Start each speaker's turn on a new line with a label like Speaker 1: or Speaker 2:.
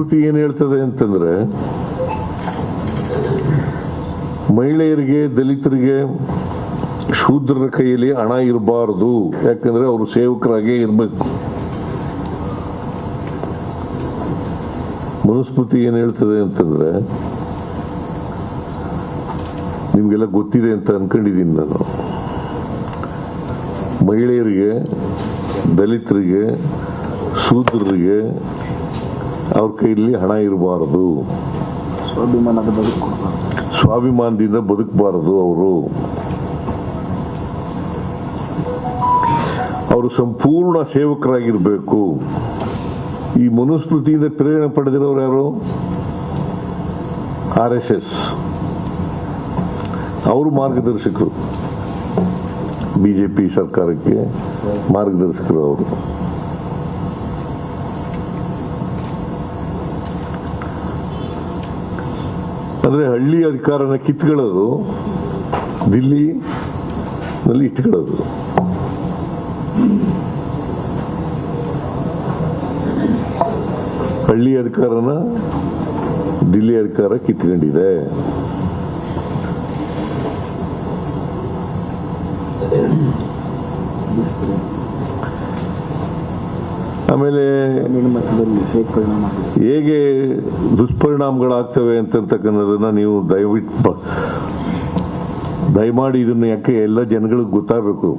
Speaker 1: ಕೃತಿ ಏನ್ ಹೇಳ್ತದೆ ಅಂತಂದ್ರೆ, ಮಹಿಳೆಯರಿಗೆ, ದಲಿತರಿಗೆ, ಶೂದ್ರರ ಕೈಯಲ್ಲಿ ಹಣ ಇರಬಾರದು, ಯಾಕಂದ್ರೆ ಅವರು ಸೇವಕರಾಗೇ ಇರಬೇಕು. ಮನುಸ್ಮೃತಿ ಏನ್ ಹೇಳ್ತದೆ ಅಂತಂದ್ರೆ, ನಿಮ್ಗೆಲ್ಲ ಗೊತ್ತಿದೆ ಅಂತ ಅನ್ಕೊಂಡಿದ್ದೀನಿ ನಾನು. ಮಹಿಳೆಯರಿಗೆ, ದಲಿತರಿಗೆ, ಶೂದ್ರರಿಗೆ ಅವ್ರ ಕೈಯಲ್ಲಿ ಹಣ ಇರಬಾರದು, ಸ್ವಾಭಿಮಾನದಿಂದ ಬದುಕಬಾರದು. ಅವರು ಸಂಪೂರ್ಣ ಸೇವಕರಾಗಿರ್ಬೇಕು. ಈ ಮನುಸ್ಮೃತಿಯಿಂದ ಪ್ರೇರಣೆ ಪಡೆದಿರೋರು ಯಾರು? RSS. ಅವರು ಮಾರ್ಗದರ್ಶಕರು, ಬಿಜೆಪಿ ಸರ್ಕಾರಕ್ಕೆ ಮಾರ್ಗದರ್ಶಕರು ಅವರು. ಅಂದ್ರೆ ಹಳ್ಳಿ ಅಧಿಕಾರನ ಕಿತ್ಕೊಳ್ಳೋದು, ದಿಲ್ಲಿನಲ್ಲಿ ಇಟ್ಕೊಳ್ಳೋದು. ಹಳ್ಳಿ ಅಧಿಕಾರನ ದಿಲ್ಲಿ ಅಧಿಕಾರ ಕಿತ್ಕೊಂಡಿದೆ. ಆಮೇಲೆ ಹೇಗೆ ದುಷ್ಪರಿಣಾಮಗಳಾಗ್ತವೆ ಅಂತಕ್ಕನ್ನೋದನ್ನ ನೀವು ದಯಮಾಡಿ ಇದನ್ನ ಯಾಕೆ ಎಲ್ಲ ಜನಗಳಿಗೆ ಗೊತ್ತಾಗಬೇಕು.